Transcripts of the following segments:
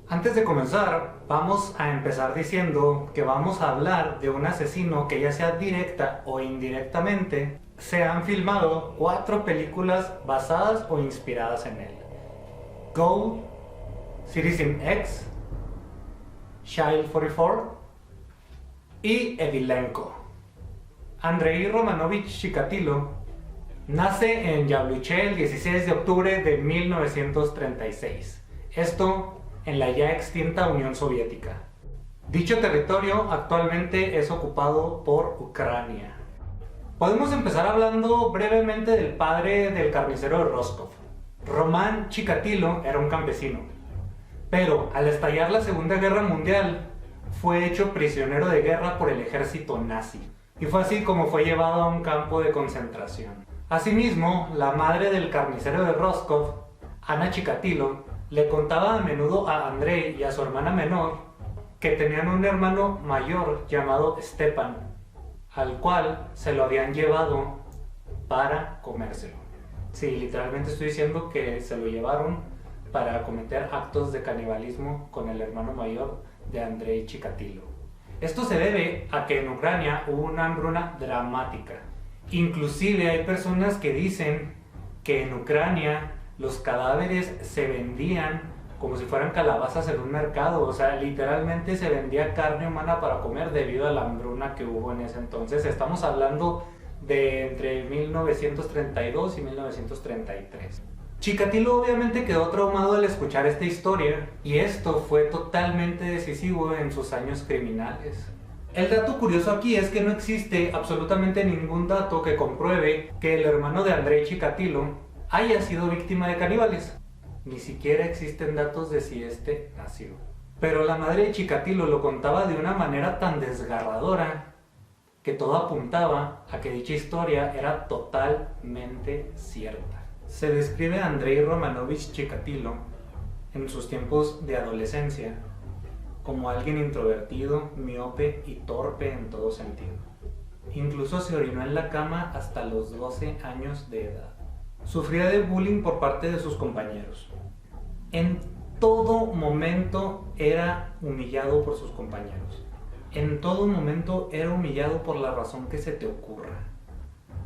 Antes de comenzar, vamos a empezar diciendo que vamos a hablar de un asesino que ya sea directa o indirectamente se han filmado 4 películas basadas o inspiradas en él. Go, Citizen X, Child 44 y Evilenko. Andrei Romanovich Chikatilo nace en Yavluché el 16 de octubre de 1936. Esto en la ya extinta Unión Soviética. Dicho territorio actualmente es ocupado por Ucrania. Podemos empezar hablando brevemente del padre del carnicero de Rostov. Roman Chikatilo era un campesino, pero al estallar la Segunda Guerra Mundial fue hecho prisionero de guerra por el ejército nazi, y fue así como fue llevado a un campo de concentración. Asimismo, la madre del carnicero de Rostov, Anna Chikatilo, le contaba a menudo a Andrei y a su hermana menor que tenían un hermano mayor llamado Stepan, al cual se lo habían llevado para comérselo. Sí, literalmente estoy diciendo que se lo llevaron para cometer actos de canibalismo con el hermano mayor de Andrei Chikatilo. Esto se debe a que en Ucrania hubo una hambruna dramática. Inclusive hay personas que dicen que en Ucrania los cadáveres se vendían como si fueran calabazas en un mercado. O sea, literalmente se vendía carne humana para comer debido a la hambruna que hubo en ese entonces. Estamos hablando de entre 1932 y 1933. Chikatilo obviamente quedó traumado al escuchar esta historia, y esto fue totalmente decisivo en sus años criminales. El dato curioso aquí es que no existe absolutamente ningún dato que compruebe que el hermano de Andrei Chikatilo haya sido víctima de caníbales. Ni siquiera existen datos de si este nació. Pero la madre de Chikatilo lo contaba de una manera tan desgarradora que todo apuntaba a que dicha historia era totalmente cierta. Se describe a Andrei Romanovich Chikatilo en sus tiempos de adolescencia como alguien introvertido, miope y torpe en todo sentido. Incluso se orinó en la cama hasta los 12 años de edad. Sufría de bullying por parte de sus compañeros. En todo momento era humillado por sus compañeros. En todo momento era humillado por la razón que se te ocurra.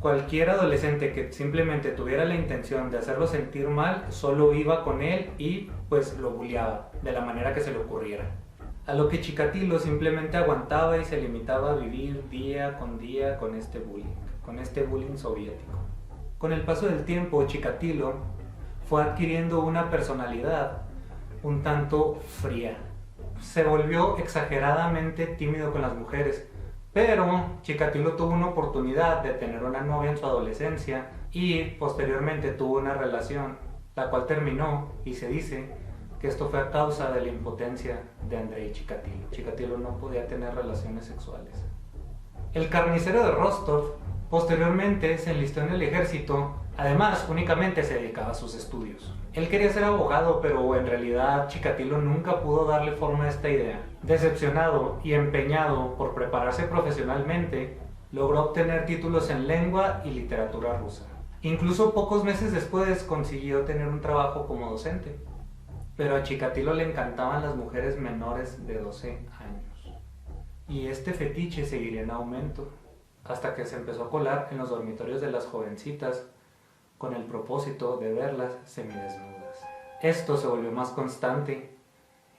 Cualquier adolescente que simplemente tuviera la intención de hacerlo sentir mal, solo iba con él y pues lo bulleaba de la manera que se le ocurriera. A lo que Chikatilo simplemente aguantaba y se limitaba a vivir día con este bullying soviético. Con el paso del tiempo, Chikatilo fue adquiriendo una personalidad un tanto fría. Se volvió exageradamente tímido con las mujeres, pero Chikatilo tuvo una oportunidad de tener una novia en su adolescencia y posteriormente tuvo una relación, la cual terminó, y se dice que esto fue a causa de la impotencia de Andrei Chikatilo. Chikatilo no podía tener relaciones sexuales. El carnicero de Rostov posteriormente se enlistó en el ejército. Además, únicamente se dedicaba a sus estudios. Él quería ser abogado, pero en realidad Chikatilo nunca pudo darle forma a esta idea. Decepcionado y empeñado por prepararse profesionalmente, logró obtener títulos en lengua y literatura rusa. Incluso pocos meses después consiguió tener un trabajo como docente. Pero a Chikatilo le encantaban las mujeres menores de 12 años. Y este fetiche seguiría en aumento, hasta que se empezó a colar en los dormitorios de las jovencitas con el propósito de verlas semidesnudas. Esto se volvió más constante,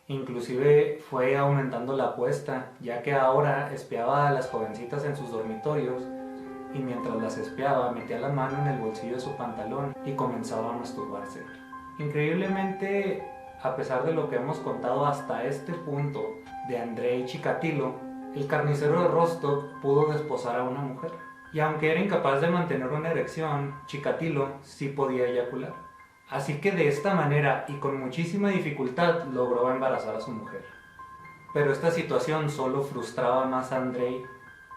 inclusive fue aumentando la apuesta, ya que ahora espiaba a las jovencitas en sus dormitorios y mientras las espiaba metía la mano en el bolsillo de su pantalón y comenzaba a masturbarse. Increíblemente, a pesar de lo que hemos contado hasta este punto de Andrei Chikatilo, el carnicero de Rostov pudo desposar a una mujer. Y aunque era incapaz de mantener una erección, Chikatilo sí podía eyacular. Así que de esta manera y con muchísima dificultad logró embarazar a su mujer. Pero esta situación solo frustraba más a Andrei,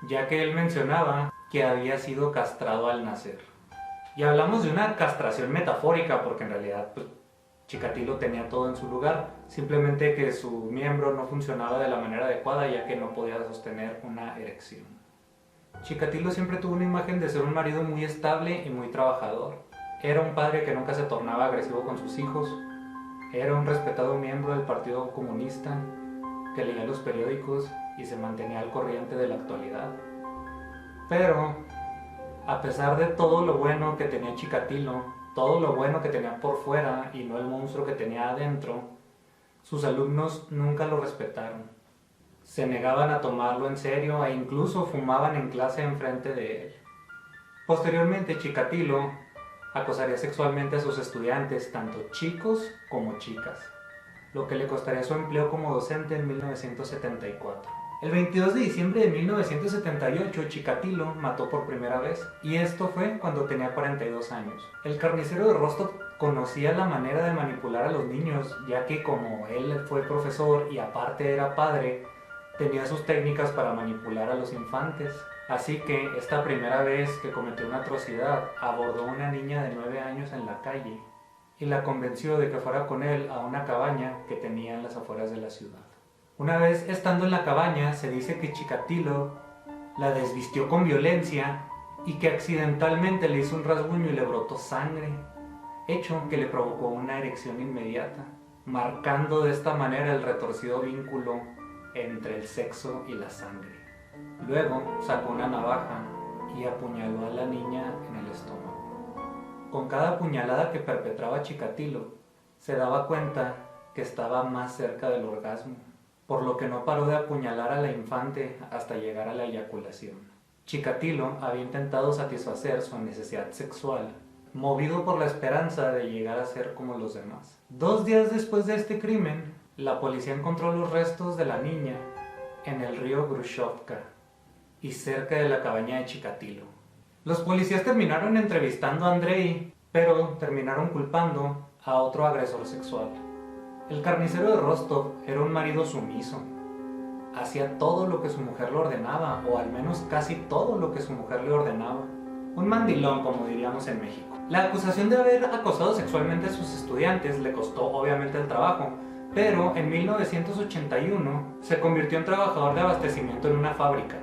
ya que él mencionaba que había sido castrado al nacer. Y hablamos de una castración metafórica porque en realidad Chikatilo tenía todo en su lugar, simplemente que su miembro no funcionaba de la manera adecuada ya que no podía sostener una erección. Chikatilo siempre tuvo una imagen de ser un marido muy estable y muy trabajador. Era un padre que nunca se tornaba agresivo con sus hijos. Era un respetado miembro del Partido Partido Comunista, que leía los periódicos y se mantenía al corriente de la actualidad. Pero, a pesar de todo lo bueno que tenía Chikatilo, todo lo bueno que tenía por fuera y no el monstruo que tenía adentro, sus alumnos nunca lo respetaron. Se negaban a tomarlo en serio e incluso fumaban en clase enfrente de él. Posteriormente, Chikatilo acosaría sexualmente a sus estudiantes, tanto chicos como chicas, lo que le costaría su empleo como docente en 1974. El 22 de diciembre de 1978, Chikatilo mató por primera vez, y esto fue cuando tenía 42 años. El carnicero de Rostov conocía la manera de manipular a los niños, ya que como él fue profesor y aparte era padre, tenía sus técnicas para manipular a los infantes. Así que esta primera vez que cometió una atrocidad, abordó a una niña de 9 años en la calle y la convenció de que fuera con él a una cabaña que tenía en las afueras de la ciudad. Una vez estando en la cabaña, se dice que Chikatilo la desvistió con violencia y que accidentalmente le hizo un rasguño y le brotó sangre, hecho que le provocó una erección inmediata, marcando de esta manera el retorcido vínculo entre el sexo y la sangre. Luego sacó una navaja y apuñaló a la niña en el estómago. Con cada puñalada que perpetraba Chikatilo, se daba cuenta que estaba más cerca del orgasmo, por lo que no paró de apuñalar a la infante hasta llegar a la eyaculación. Chikatilo había intentado satisfacer su necesidad sexual, movido por la esperanza de llegar a ser como los demás. 2 días después de este crimen, la policía encontró los restos de la niña en el río Grushovka y cerca de la cabaña de Chikatilo. Los policías terminaron entrevistando a Andrei, pero terminaron culpando a otro agresor sexual. El carnicero de Rostov era un marido sumiso. Hacía todo lo que su mujer le ordenaba, o al menos casi todo lo que su mujer le ordenaba. Un mandilón, como diríamos en México. La acusación de haber acosado sexualmente a sus estudiantes le costó obviamente el trabajo, pero en 1981 se convirtió en trabajador de abastecimiento en una fábrica,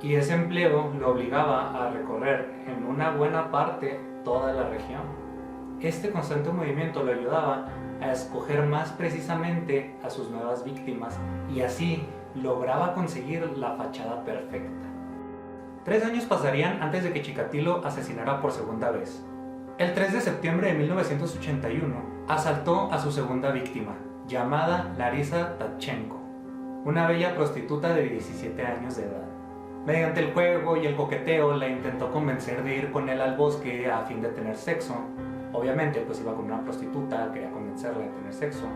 y ese empleo lo obligaba a recorrer en una buena parte toda la región. Este constante movimiento lo ayudaba a escoger más precisamente a sus nuevas víctimas y así lograba conseguir la fachada perfecta. 3 años pasarían antes de que Chikatilo asesinara por segunda vez. El 3 de septiembre de 1981 asaltó a su segunda víctima, llamada Larisa Tadchenko, una bella prostituta de 17 años de edad. Mediante el juego y el coqueteo la intentó convencer de ir con él al bosque a fin de tener sexo. Obviamente pues iba con una prostituta, quería convencerla de tener sexo.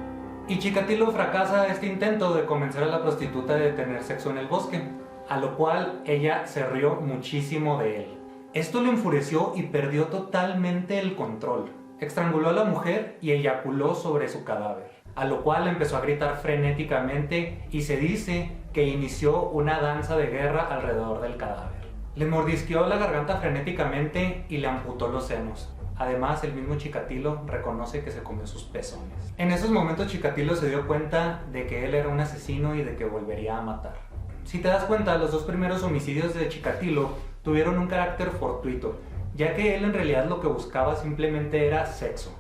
Y Chikatilo fracasa este intento de convencer a la prostituta de tener sexo en el bosque, a lo cual ella se rió muchísimo de él. Esto le enfureció y perdió totalmente el control. Estranguló a la mujer y eyaculó sobre su cadáver, a lo cual empezó a gritar frenéticamente y se dice que inició una danza de guerra alrededor del cadáver. Le mordisqueó la garganta frenéticamente y le amputó los senos. Además, el mismo Chikatilo reconoce que se comió sus pezones. En esos momentos Chikatilo se dio cuenta de que él era un asesino y de que volvería a matar. Si te das cuenta, los 2 primeros homicidios de Chikatilo tuvieron un carácter fortuito, ya que él en realidad lo que buscaba simplemente era sexo.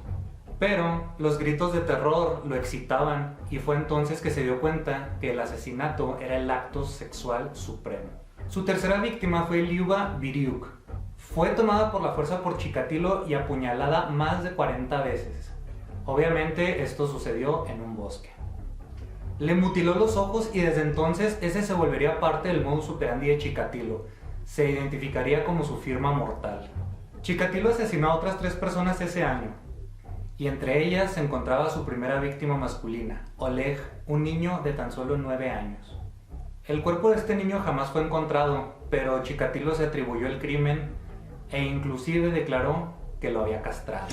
Pero los gritos de terror lo excitaban y fue entonces que se dio cuenta que el asesinato era el acto sexual supremo. Su tercera víctima fue Lyuba Biryuk. Fue tomada por la fuerza por Chikatilo y apuñalada más de 40 veces. Obviamente esto sucedió en un bosque. Le mutiló los ojos y desde entonces ese se volvería parte del modus operandi de Chikatilo. Se identificaría como su firma mortal. Chikatilo asesinó a otras 3 personas ese año, y entre ellas se encontraba su primera víctima masculina, Oleg, un niño de tan solo 9 años. El cuerpo de este niño jamás fue encontrado, pero Chikatilo se atribuyó el crimen e inclusive declaró que lo había castrado.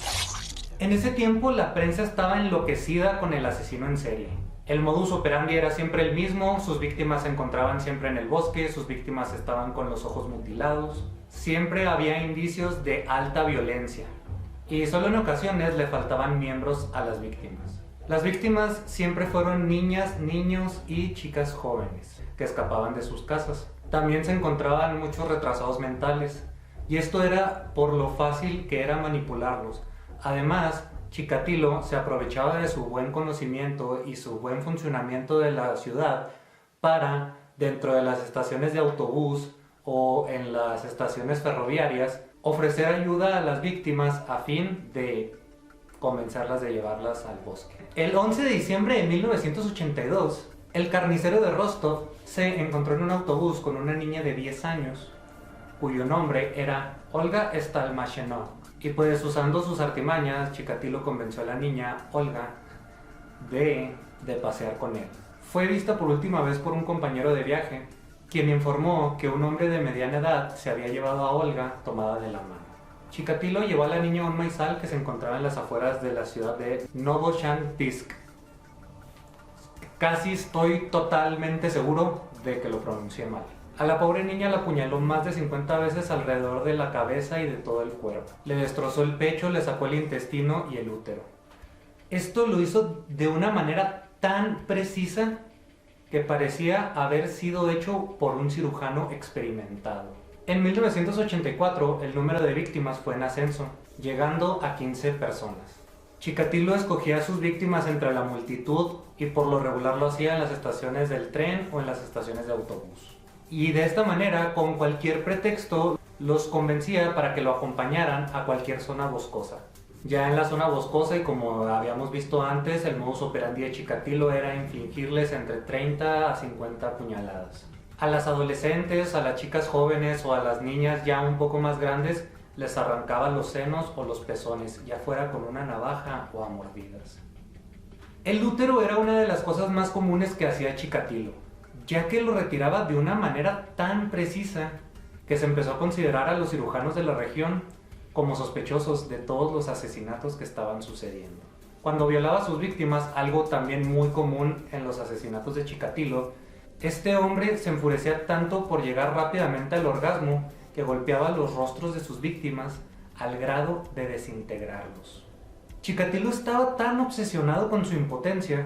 En ese tiempo la prensa estaba enloquecida con el asesino en serie. El modus operandi era siempre el mismo, sus víctimas se encontraban siempre en el bosque, sus víctimas estaban con los ojos mutilados. Siempre había indicios de alta violencia y solo en ocasiones le faltaban miembros a las víctimas. Las víctimas siempre fueron niñas, niños y chicas jóvenes que escapaban de sus casas. También se encontraban muchos retrasados mentales y esto era por lo fácil que era manipularlos. Además, Chikatilo se aprovechaba de su buen conocimiento y su buen funcionamiento de la ciudad para, dentro de las estaciones de autobús o en las estaciones ferroviarias, ofrecer ayuda a las víctimas a fin de convencerlas de llevarlas al bosque. El 11 de diciembre de 1982, el carnicero de Rostov se encontró en un autobús con una niña de 10 años, cuyo nombre era Olga Stalmachenko. Y pues usando sus artimañas, Chikatilo convenció a la niña, Olga, de pasear con él. Fue vista por última vez por un compañero de viaje, quien informó que un hombre de mediana edad se había llevado a Olga tomada de la mano. Chikatilo llevó a la niña a un maizal que se encontraba en las afueras de la ciudad de Novosibirsk. Casi estoy totalmente seguro de que lo pronuncié mal. A la pobre niña la apuñaló más de 50 veces alrededor de la cabeza y de todo el cuerpo. Le destrozó el pecho, le sacó el intestino y el útero. Esto lo hizo de una manera tan precisa que parecía haber sido hecho por un cirujano experimentado. En 1984, el número de víctimas fue en ascenso, llegando a 15 personas. Chikatilo escogía a sus víctimas entre la multitud y por lo regular lo hacía en las estaciones del tren o en las estaciones de autobús. Y de esta manera, con cualquier pretexto, los convencía para que lo acompañaran a cualquier zona boscosa. Ya en la zona boscosa, y como habíamos visto antes, el modus operandi de Chikatilo era infligirles entre 30 a 50 puñaladas. A las adolescentes, a las chicas jóvenes o a las niñas ya un poco más grandes, les arrancaba los senos o los pezones, ya fuera con una navaja o a mordidas. El útero era una de las cosas más comunes que hacía Chikatilo, ya que lo retiraba de una manera tan precisa que se empezó a considerar a los cirujanos de la región como sospechosos de todos los asesinatos que estaban sucediendo. Cuando violaba a sus víctimas, algo también muy común en los asesinatos de Chikatilo, este hombre se enfurecía tanto por llegar rápidamente al orgasmo que golpeaba los rostros de sus víctimas al grado de desintegrarlos. Chikatilo estaba tan obsesionado con su impotencia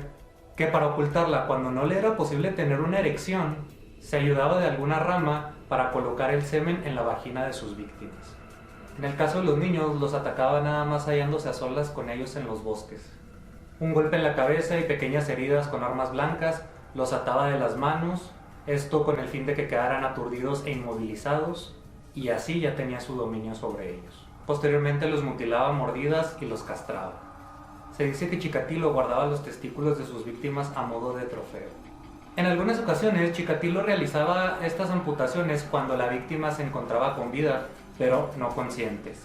que para ocultarla cuando no le era posible tener una erección, se ayudaba de alguna rama para colocar el semen en la vagina de sus víctimas. En el caso de los niños, los atacaba nada más hallándose a solas con ellos en los bosques. Un golpe en la cabeza y pequeñas heridas con armas blancas los ataba de las manos, esto con el fin de que quedaran aturdidos e inmovilizados, y así ya tenía su dominio sobre ellos. Posteriormente los mutilaba a mordidas y los castraba. Se dice que Chikatilo guardaba los testículos de sus víctimas a modo de trofeo. En algunas ocasiones, Chikatilo realizaba estas amputaciones cuando la víctima se encontraba con vida, pero no conscientes.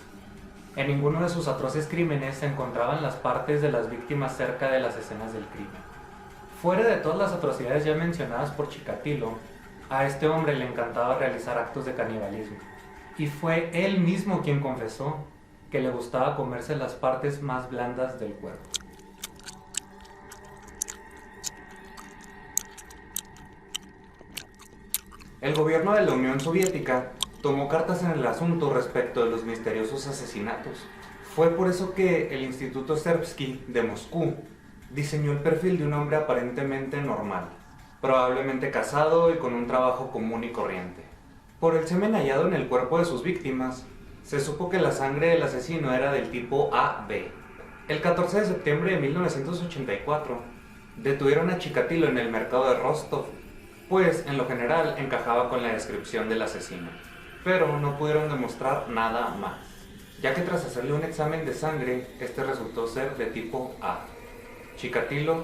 En ninguno de sus atroces crímenes se encontraban las partes de las víctimas cerca de las escenas del crimen. Fuera de todas las atrocidades ya mencionadas por Chikatilo, a este hombre le encantaba realizar actos de canibalismo. Y fue él mismo quien confesó que le gustaba comerse las partes más blandas del cuerpo. El gobierno de la Unión Soviética tomó cartas en el asunto respecto de los misteriosos asesinatos. Fue por eso que el Instituto Serbsky de Moscú diseñó el perfil de un hombre aparentemente normal, probablemente casado y con un trabajo común y corriente. Por el semen hallado en el cuerpo de sus víctimas, se supo que la sangre del asesino era del tipo AB. El 14 de septiembre de 1984, detuvieron a Chikatilo en el mercado de Rostov, pues en lo general encajaba con la descripción del asesino, pero no pudieron demostrar nada más, ya que tras hacerle un examen de sangre, este resultó ser de tipo A. Chikatilo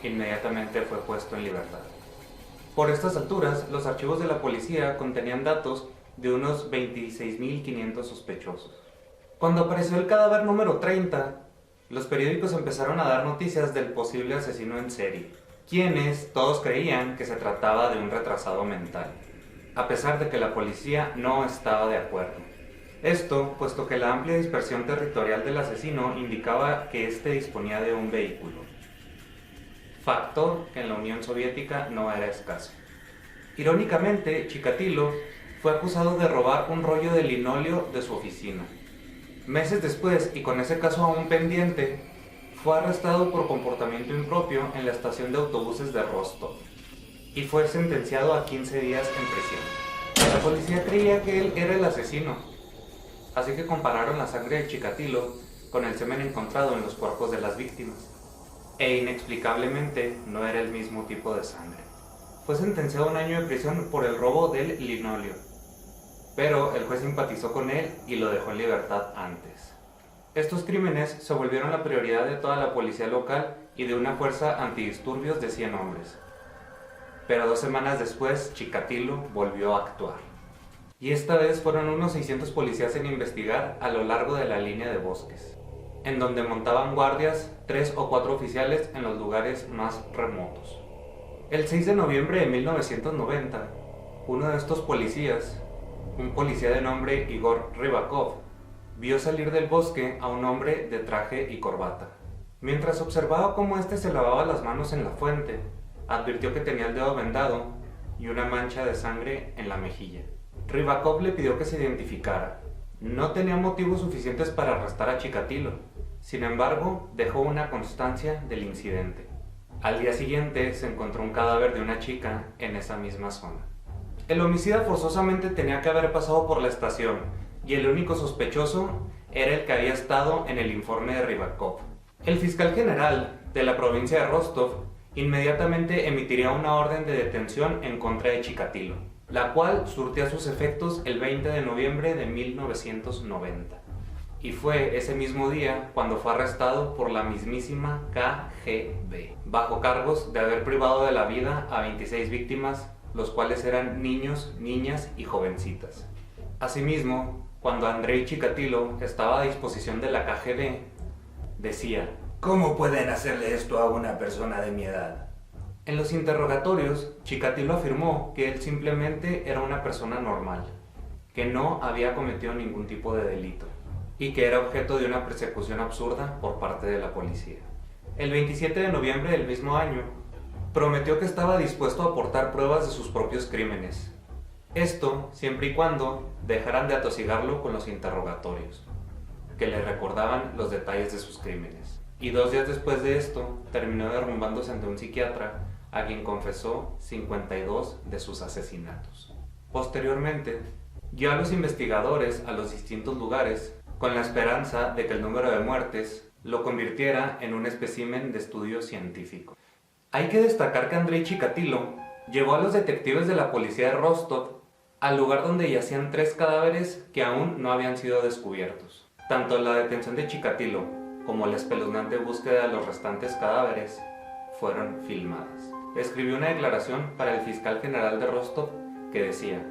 inmediatamente fue puesto en libertad. Por estas alturas, los archivos de la policía contenían datos de unos 26.500 sospechosos. Cuando apareció el cadáver número 30, los periódicos empezaron a dar noticias del posible asesino en serie, quienes todos creían que se trataba de un retrasado mental, a pesar de que la policía no estaba de acuerdo. Esto, puesto que la amplia dispersión territorial del asesino indicaba que éste disponía de un vehículo, factor que en la Unión Soviética no era escaso. Irónicamente, Chikatilo fue acusado de robar un rollo de linóleo de su oficina. Meses después, y con ese caso aún pendiente, fue arrestado por comportamiento impropio en la estación de autobuses de Rostov y fue sentenciado a 15 días en prisión. La policía creía que él era el asesino, así que compararon la sangre de Chikatilo con el semen encontrado en los cuerpos de las víctimas, e inexplicablemente no era el mismo tipo de sangre. Fue sentenciado a 1 año de prisión por el robo del linóleo, pero el juez simpatizó con él y lo dejó en libertad antes. Estos crímenes se volvieron la prioridad de toda la policía local y de una fuerza antidisturbios de 100 hombres. Pero 2 semanas después, Chikatilo volvió a actuar. Y esta vez fueron unos 600 policías en investigar a lo largo de la línea de bosques, en donde montaban guardias 3 o 4 oficiales en los lugares más remotos. El 6 de noviembre de 1990, uno de estos policías, un policía de nombre Igor Rybakov, vio salir del bosque a un hombre de traje y corbata. Mientras observaba cómo éste se lavaba las manos en la fuente, advirtió que tenía el dedo vendado y una mancha de sangre en la mejilla. Rybakov le pidió que se identificara. No tenía motivos suficientes para arrestar a Chikatilo. Sin embargo, dejó una constancia del incidente. Al día siguiente se encontró un cadáver de una chica en esa misma zona. El homicida forzosamente tenía que haber pasado por la estación, y el único sospechoso era el que había estado en el informe de Rybakov. El fiscal general de la provincia de Rostov inmediatamente emitiría una orden de detención en contra de Chikatilo, la cual surtía sus efectos el 20 de noviembre de 1990. Y fue ese mismo día cuando fue arrestado por la mismísima KGB, bajo cargos de haber privado de la vida a 26 víctimas, los cuales eran niños, niñas y jovencitas. Asimismo, cuando Andrei Chikatilo estaba a disposición de la KGB, decía: ¿Cómo pueden hacerle esto a una persona de mi edad? En los interrogatorios, Chikatilo afirmó que él simplemente era una persona normal, que no había cometido ningún tipo de delito, y que era objeto de una persecución absurda por parte de la policía. El 27 de noviembre del mismo año, prometió que estaba dispuesto a aportar pruebas de sus propios crímenes. Esto siempre y cuando dejaran de atosigarlo con los interrogatorios, que le recordaban los detalles de sus crímenes. Y 2 días después de esto, terminó derrumbándose ante un psiquiatra, a quien confesó 52 de sus asesinatos. Posteriormente, guió a los investigadores a los distintos lugares, con la esperanza de que el número de muertes lo convirtiera en un espécimen de estudio científico. Hay que destacar que Andrei Chikatilo llevó a los detectives de la policía de Rostov al lugar donde yacían 3 cadáveres que aún no habían sido descubiertos. Tanto la detención de Chikatilo como la espeluznante búsqueda de los restantes cadáveres fueron filmadas. Escribió una declaración para el fiscal general de Rostov que decía: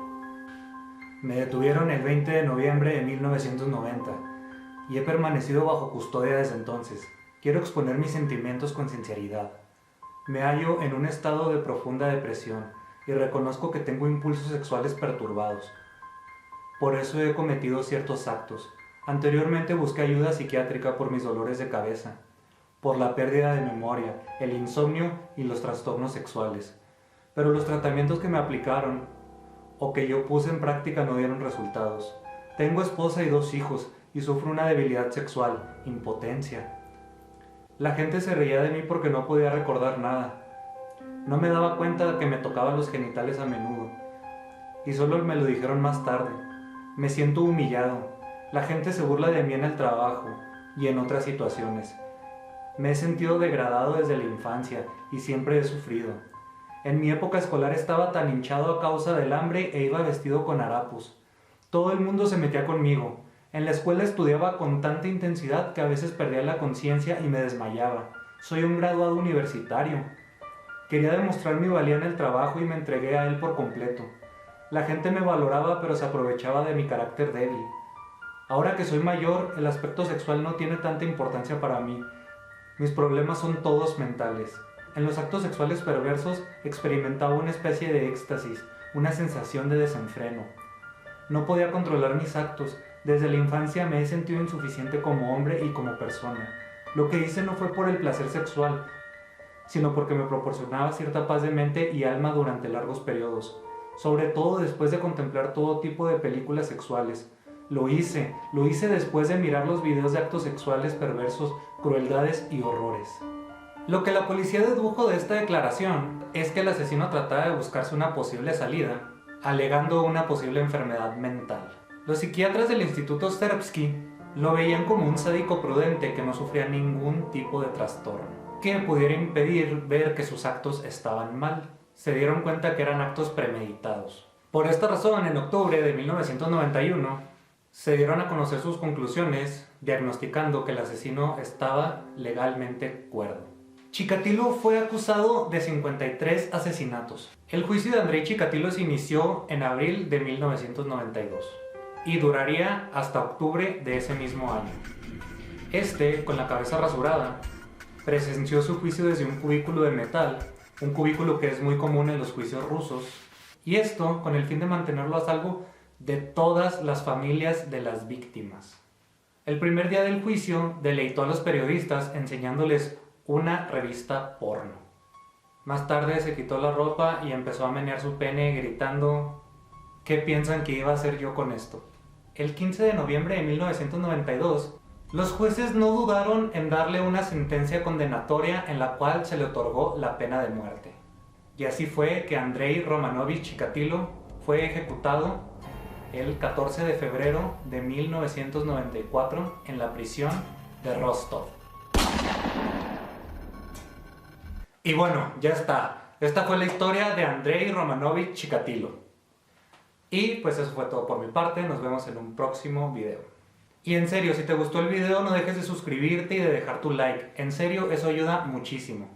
Me detuvieron el 20 de noviembre de 1990 y he permanecido bajo custodia desde entonces. Quiero exponer mis sentimientos con sinceridad. Me hallo en un estado de profunda depresión y reconozco que tengo impulsos sexuales perturbados. Por eso he cometido ciertos actos. Anteriormente busqué ayuda psiquiátrica por mis dolores de cabeza, por la pérdida de memoria, el insomnio y los trastornos sexuales. Pero los tratamientos que me aplicaron o que yo puse en práctica no dieron resultados. Tengo esposa y 2 hijos y sufro una debilidad sexual, impotencia. La gente se reía de mí porque no podía recordar nada. No me daba cuenta de que me tocaban los genitales a menudo, y solo me lo dijeron más tarde. Me siento humillado. La gente se burla de mí en el trabajo y en otras situaciones. Me he sentido degradado desde la infancia y siempre he sufrido. En mi época escolar estaba tan hinchado a causa del hambre e iba vestido con harapos. Todo el mundo se metía conmigo. En la escuela estudiaba con tanta intensidad que a veces perdía la conciencia y me desmayaba. Soy un graduado universitario. Quería demostrar mi valía en el trabajo y me entregué a él por completo. La gente me valoraba, pero se aprovechaba de mi carácter débil. Ahora que soy mayor, el aspecto sexual no tiene tanta importancia para mí. Mis problemas son todos mentales. En los actos sexuales perversos experimentaba una especie de éxtasis, una sensación de desenfreno. No podía controlar mis actos. Desde la infancia me he sentido insuficiente como hombre y como persona. Lo que hice no fue por el placer sexual, sino porque me proporcionaba cierta paz de mente y alma durante largos periodos, sobre todo después de contemplar todo tipo de películas sexuales. Lo hice después de mirar los videos de actos sexuales perversos, crueldades y horrores. Lo que la policía dedujo de esta declaración es que el asesino trataba de buscarse una posible salida, alegando una posible enfermedad mental. Los psiquiatras del Instituto Serbsky Lo veían como un sádico prudente que no sufría ningún tipo de trastorno, que pudiera impedir ver que sus actos estaban mal. Se dieron cuenta que eran actos premeditados. Por esta razón, en octubre de 1991, se dieron a conocer sus conclusiones, diagnosticando que el asesino estaba legalmente cuerdo. Chikatilo fue acusado de 53 asesinatos. El juicio de Andrei Chikatilo se inició en abril de 1992 y duraría hasta octubre de ese mismo año. Con la cabeza rasurada, presenció su juicio desde un cubículo de metal, un cubículo que es muy común en los juicios rusos, y esto con el fin de mantenerlo a salvo de todas las familias de las víctimas. El primer día del juicio deleitó a los periodistas enseñándoles una revista porno. Más tarde se quitó la ropa y empezó a menear su pene gritando: ¿qué piensan que iba a hacer yo con esto? El 15 de noviembre de 1992, los jueces no dudaron en darle una sentencia condenatoria en la cual se le otorgó la pena de muerte. Y así fue que Andrei Romanovich Chikatilo fue ejecutado el 14 de febrero de 1994 en la prisión de Rostov. Y bueno, ya está. Esta fue la historia de Andrei Romanovich Chikatilo. Y pues eso fue todo por mi parte. Nos vemos en un próximo video. Y en serio, si te gustó el video, no dejes de suscribirte y de dejar tu like. En serio, eso ayuda muchísimo.